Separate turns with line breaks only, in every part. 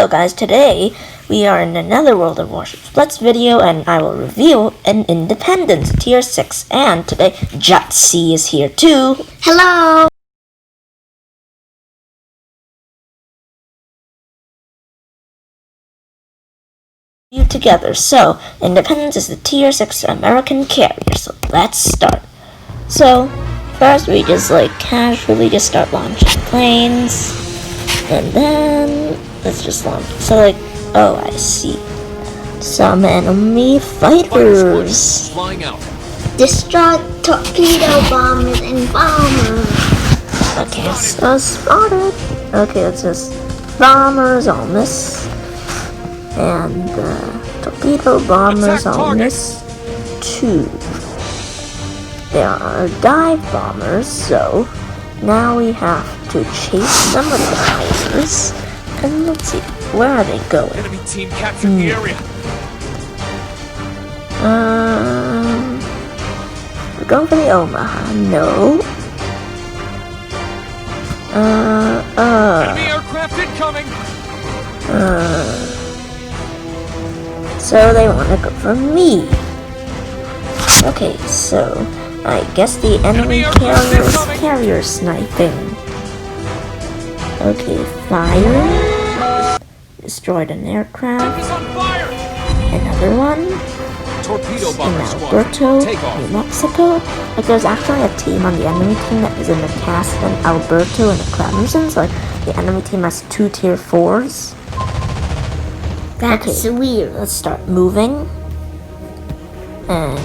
Hello guys, today we are in another World of Warships Let's video and I will review an Independence Tier 6 and today Jutc is here too.
Hello!
Together. So, Independence is the Tier 6 American carrier, so let's start. So, first we just casually just start launching planes and then let's just launch. So oh, I see. Some enemy fighters.
Flying out.
Destroy torpedo bombers and bombers.
Okay, so spotted. Okay, it's just bombers on this. And torpedo bombers on this too. There are dive bombers, so now we have to chase some of the fighters. And let's see, where are they going?
Enemy team captured the area.
We're going for the Omaha. No.
Enemy aircraft incoming.
So they want to go for me. Okay, so I guess the enemy carrier is carrier sniping. Okay, fire. Destroyed an aircraft. Another one.
Torpedo bomber
In
squadron.
Alberto,
Take off.
New Mexico. Like there's actually a team on the enemy team that is in the cast in Alberto and the Clemson. So the enemy team has 2 tier 4s.
That's weird.
Let's start moving. And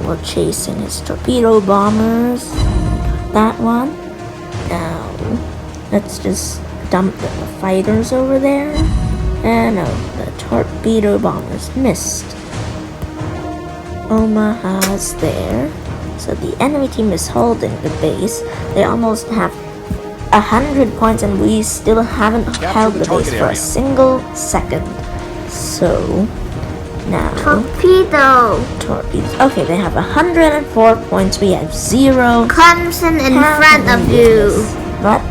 we're chasing his torpedo bombers. That one. Now, let's just dump the fighters over there. And the torpedo bombers missed. Omaha's there. So the enemy team is holding the base. They almost have 100 points and we still haven't held the base for a single second. So now torpedoes. Okay, they have 104 points. We have 0.
Clemson in front of you.
But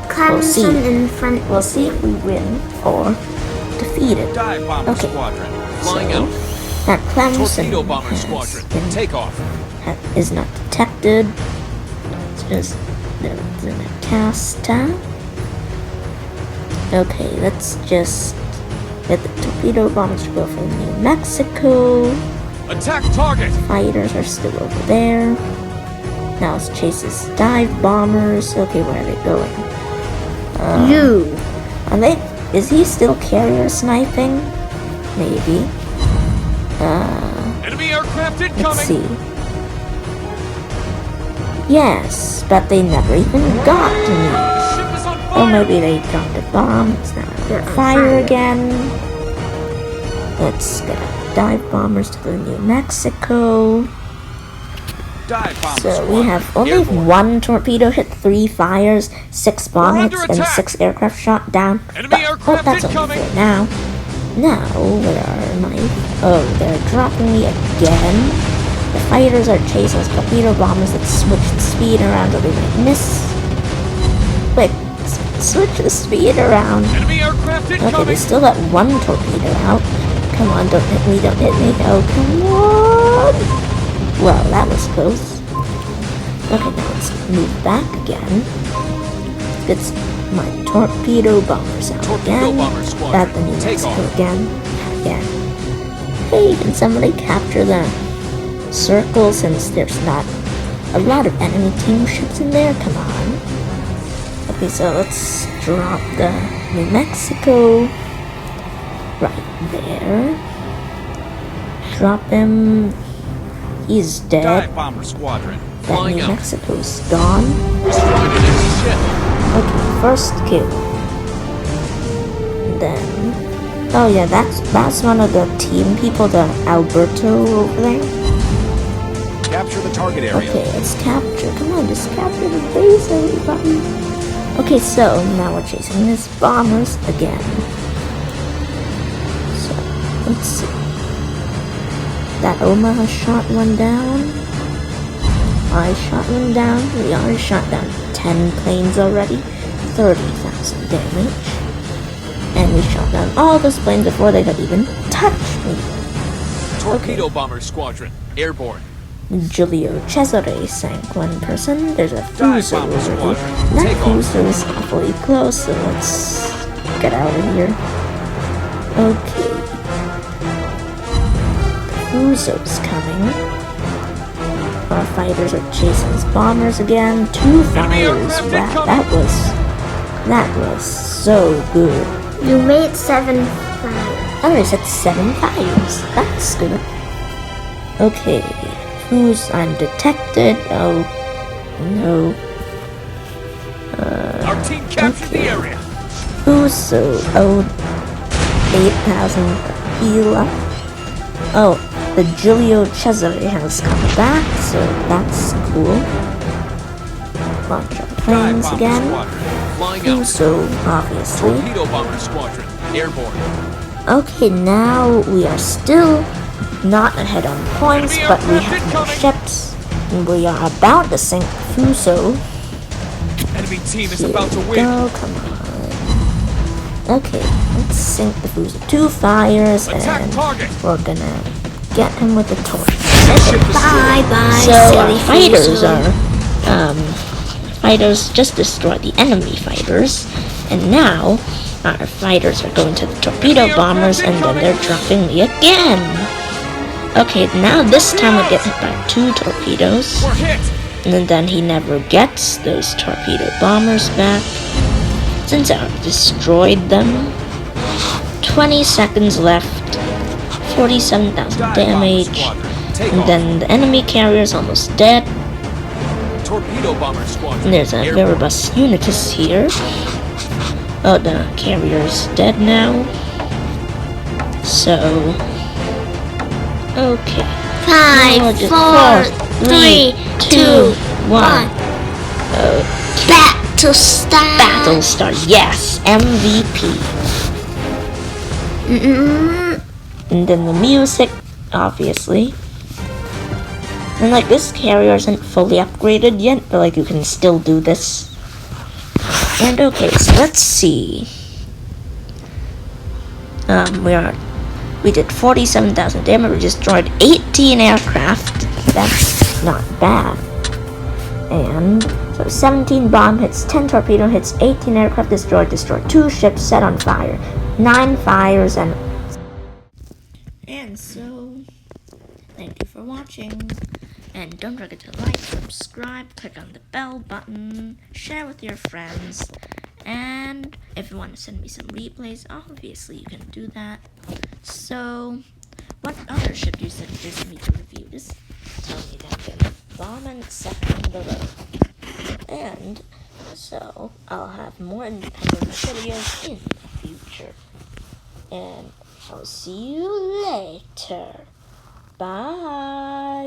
Clemson in front.
we'll see if we win or defeat it.
Dive bomber
Okay.
squadron. Flying
So,
out.
that Clemson
Torpedo bomber squadron. Take off.
is not detected. It's just they're in a cast tab. Okay, let's just get the torpedo bombers to go from New Mexico.
Attack target.
Fighters are still over there. Now let's chase his dive bombers. Okay, where are they going?
You.
Are they? Is he still carrier sniping? Maybe.
Enemy aircraft
Let's
incoming.
see. Yes, but they never even got to me.
Ship is on fire.
Oh, maybe they dropped a bomb. It's now on fire again. Let's get our dive bombers to the New Mexico.
Dive bomber
So
squadron.
we have only
Airborne.
1 torpedo hit, 3 fires, 6 bomb
We're
hits,
under
and
attack.
6 aircraft shot down.
Enemy
Oh,
aircraft
that's
incoming.
only for now. Now, where are my... Oh, they're dropping me again. The fighters are chasing us torpedo bombers that switch the speed around so they might miss. Wait, switch the speed around.
Enemy aircraft
Okay, they
incoming.
still got 1 torpedo out. Come on, don't hit me, don't hit me. Oh, come on. Well, that was close. Okay, now let's move back again. It's my torpedo bombers out
Torpedo
again.
bomber squadron.
At the New
Take
Mexico
off.
again. Again. Hey, can somebody capture the circle since there's not a lot of enemy team ships in there? Come on. Okay, so let's drop the New Mexico right there. Drop him. He's dead.
Dive bomber squadron.
That
Flying
New
out.
Mexico's gone.
Destroyed an enemy ship.
Okay, first kill. Then, oh yeah, that's one of the team people, the Alberto over there.
Capture the target area.
Okay, let's capture. Come on, just capture the base, everybody. Okay, so now we're chasing his bombers again. So let's see. That Omaha shot one down. I shot one down. We already shot down 10 planes already. 30,000 damage. And we shot down all those planes before they could even touch me.
Torpedo bomber squadron, airborne.
Giulio Cesare sank one person. There's a
Dive
Fuso
bomber
over here.
squadron,
That
take off.
Fuso is awfully close, so let's get out of here. Okay. Fuso's coming. Our fighters are chasing his bombers again. 2 fires.
aircraft
Wow, that was so good.
You made 7 fires.
I already said 7 fires. That's good. Okay. Who's undetected? Oh no.
Our team captured the area.
Fuso. Oh, 8,000 heal. Oh, the Giulio Cesare has come back, so that's cool. Launch our
Dive
planes
bomber
again.
squadron, flying out.
Fuso, obviously.
Torpedo bomber squadron, airborne.
Okay, now we are still not ahead on points,
Enemy
but we
aircraft
have more
incoming.
ships. And we are about to sink Fuso.
Enemy team is
Here
about to
we
win.
go, come on. Okay, let's sink the Fuso. 2 fires,
Attack
and
target.
we're gonna get him with the torch.
Ship destroyed.
Bye-bye,
So our
silly
fighters
Fuso.
fighters just destroyed the enemy fighters, and now our fighters are going to the torpedo bombers, and then they're dropping me again. Okay, now this time we get hit by 2 torpedoes,
We're hit.
and then he never gets those torpedo bombers back, since I destroyed them. 20 seconds left, 47,000
Dive bomber
damage,
squadron, take
and
off.
then the enemy carrier is almost dead.
Torpedo bomber squadron.
And there's a
airborne.
Veribus Unitus here. Oh, the carrier's dead now. So, okay. Now
5,
just
4, 3, 2,
1.
Back to start.
Battle start. Yes, MVP. And then the music, obviously. And like this carrier isn't fully upgraded yet, but like you can still do this. And okay, so let's see. We did 47,000 damage. We destroyed 18 aircraft. That's not bad. And so 17 bomb hits, 10 torpedo hits, 18 aircraft destroyed, 2 ships set on fire, 9 fires, and so thank you for watching. And don't forget to like, subscribe, click on the bell button, share with your friends, and if you want to send me some replays, obviously you can do that. So, what other ship do you suggest me to review? Just tell me down in the comment section below. And so, I'll have more independent videos in the future. And I'll see you later. Bye.